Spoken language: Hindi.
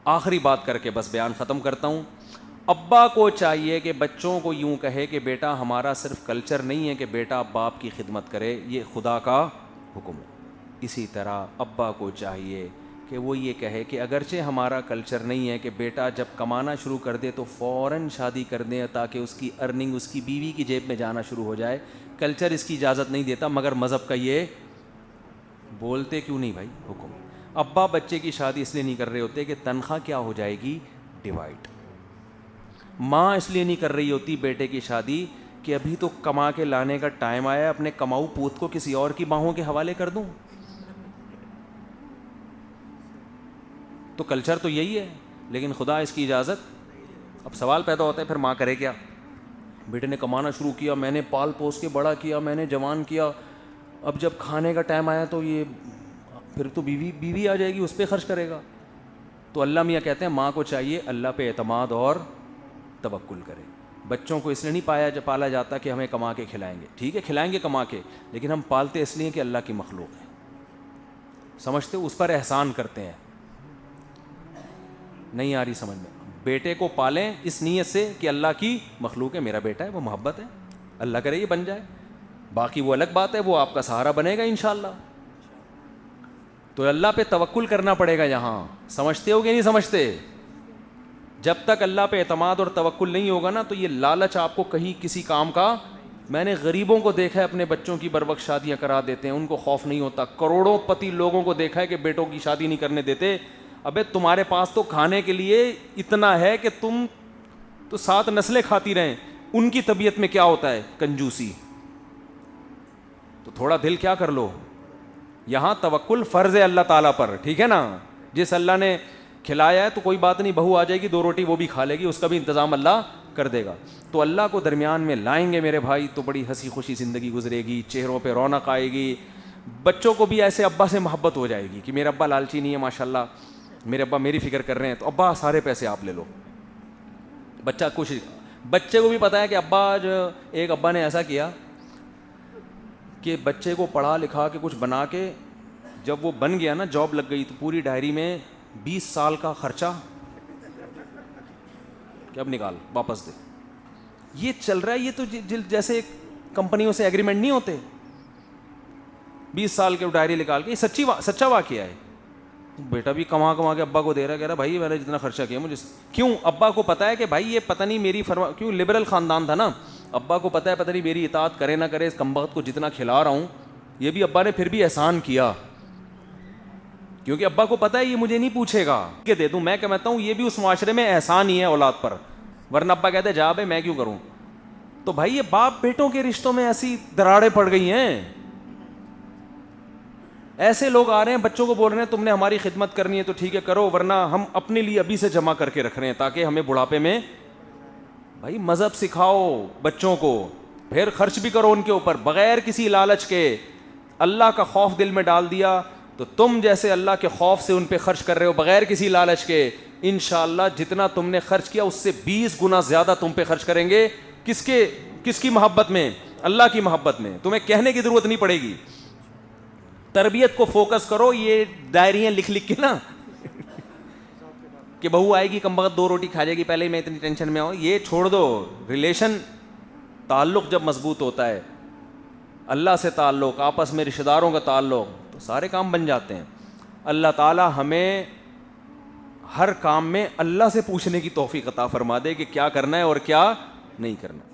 आखिरी बात करके बस बयान ख़त्म करता हूँ। अब्बा को चाहिए कि बच्चों को यूँ कहे कि बेटा हमारा सिर्फ कल्चर नहीं है कि बेटा बाप की खिदमत करे, ये खुदा का हुक्म है। इसी तरह अब्बा को चाहिए कि वो ये कहे कि अगरचे हमारा कल्चर नहीं है कि बेटा जब कमाना शुरू कर दे तो फ़ौरन शादी कर दें ताकि उसकी अर्निंग उसकी बीवी की जेब में जाना शुरू हो जाए। कल्चर इसकी इजाज़त नहीं देता, मगर मज़हब का ये बोलते क्यों नहीं भाई हुक्म। अब्बा बच्चे की शादी इसलिए नहीं कर रहे होते कि तनख्वाह क्या हो जाएगी, डिवाइड। माँ इसलिए नहीं कर रही होती बेटे की शादी कि अभी तो कमा के लाने का टाइम आया, अपने कमाऊ पूत को किसी और की बाहों के हवाले कर दूं। तो कल्चर तो यही है, लेकिन खुदा इसकी इजाज़त। अब सवाल पैदा होता है फिर माँ करे क्या। बेटे ने कमाना शुरू किया, मैंने पाल पोस के बड़ा किया, मैंने जवान किया, अब जब खाने का टाइम आया तो ये फिर तो बीवी आ जाएगी, उस पर खर्च करेगा। तो अल्लाह मियाँ कहते हैं माँ को चाहिए अल्लाह पे एतमाद और तवक्कुल करे। बच्चों को इसलिए नहीं पाला जाता कि हमें कमा के खिलाएंगे, ठीक है खिलाएंगे कमा के, लेकिन हम पालते इसलिए कि अल्लाह की मखलूक है, समझते उस पर एहसान करते हैं। नहीं आ रही समझ में। बेटे को पालें इस नीयत से कि अल्लाह की मखलूक है, मेरा बेटा है, वो मोहब्बत है, अल्लाह करे ये बन जाए, बाकी वो अलग बात है, वो आपका सहारा बनेगा इंशाअल्लाह। तो अल्लाह पे तवक्कुल करना पड़ेगा यहाँ। समझते हो कि नहीं समझते? जब तक अल्लाह पे एतमाद और तवक्कुल नहीं होगा ना, तो ये लालच आपको कहीं किसी काम का। मैंने गरीबों को देखा है अपने बच्चों की बर वक्त शादियाँ करा देते हैं, उनको खौफ नहीं होता। करोड़ों पति लोगों को देखा है कि बेटों की शादी नहीं करने देते। अबे तुम्हारे पास तो खाने के लिए इतना है कि तुम तो 7 नस्लें खाती रहें, उनकी तबीयत में क्या होता है, कंजूसी। तो थोड़ा दिल क्या कर लो। यहाँ तवक्कुल फ़र्ज़ है अल्लाह ताला पर, ठीक है ना। जिस अल्लाह ने खिलाया है तो कोई बात नहीं, बहू आ जाएगी 2 रोटी वो भी खा लेगी, उसका भी इंतज़ाम अल्लाह कर देगा। तो अल्लाह को दरमियान में लाएंगे मेरे भाई, तो बड़ी हंसी खुशी ज़िंदगी गुजरेगी, चेहरों पे रौनक आएगी। बच्चों को भी ऐसे अब्बा से मोहब्बत हो जाएगी कि मेरा अब्बा लालची नहीं है, माशाल्लाह मेरे अब्बा मेरी फ़िक्र कर रहे हैं, तो अब्बा सारे पैसे आप ले लो। बच्चा खुश, बच्चे को भी पता है कि अब्बा जो, एक अब्बा ने ऐसा किया कि बच्चे को पढ़ा लिखा के कुछ बना के, जब वो बन गया ना, जॉब लग गई, तो पूरी डायरी में 20 साल का खर्चा कि अब निकाल वापस दे। ये चल रहा है। ये तो जैसे कंपनियों से एग्रीमेंट नहीं होते, 20 साल के डायरी निकाल के। ये सच्चा वाकया है। बेटा भी कमा के अब्बा को दे रहा, कह रहा भाई मैंने जितना खर्चा किया मुझे क्यों। अब्बा को पता है कि भाई ये पता नहीं मेरी क्यों, लिबरल ख़ानदान था ना, अब्बा को पता है पता नहीं मेरी इताअत करे ना करे, इस कमबख्त को जितना खिला रहा हूँ, ये भी अब्बा ने फिर भी एहसान किया, क्योंकि अब्बा को पता है ये मुझे नहीं पूछेगा कि दे दूँ। मैं कहता हूँ ये भी उस माशरे में एहसान ही है औलाद पर, वरना अब्बा कहते जा भाई मैं क्यों करूँ। तो भाई ये बाप बेटों के रिश्तों में ऐसी दरारें पड़ गई हैं। ऐसे लोग आ रहे हैं बच्चों को बोल रहे हैं तुमने हमारी खिदमत करनी है तो ठीक है करो, वरना हम अपने लिए अभी से जमा करके रख रहे हैं ताकि हमें बुढ़ापे में। भाई मज़हब सिखाओ बच्चों को, फिर खर्च भी करो उनके ऊपर बग़ैर किसी लालच के। अल्लाह का खौफ दिल में डाल दिया तो तुम जैसे अल्लाह के खौफ से उन पे खर्च कर रहे हो बग़ैर किसी लालच के, इंशाअल्लाह जितना तुमने खर्च किया उससे 20 गुना ज़्यादा तुम पे खर्च करेंगे। किसकी मोहब्बत में? अल्लाह की मोहब्बत में। तुम्हें कहने की ज़रूरत नहीं पड़ेगी। तरबियत को फोकस करो। ये डायरियाँ लिख लिख के ना कि बहू आएगी कम वक्त 2 रोटी खा जाएगी, पहले ही मैं इतनी टेंशन में आऊँ, ये छोड़ दो। रिलेशन ताल्लुक़ जब मजबूत होता है, अल्लाह से ताल्लुक़, आपस में रिश्तेदारों का ताल्लुक़, तो सारे काम बन जाते हैं। अल्लाह ताला हमें हर काम में अल्लाह से पूछने की तौफीक अता फरमा दे कि क्या करना है और क्या नहीं करना।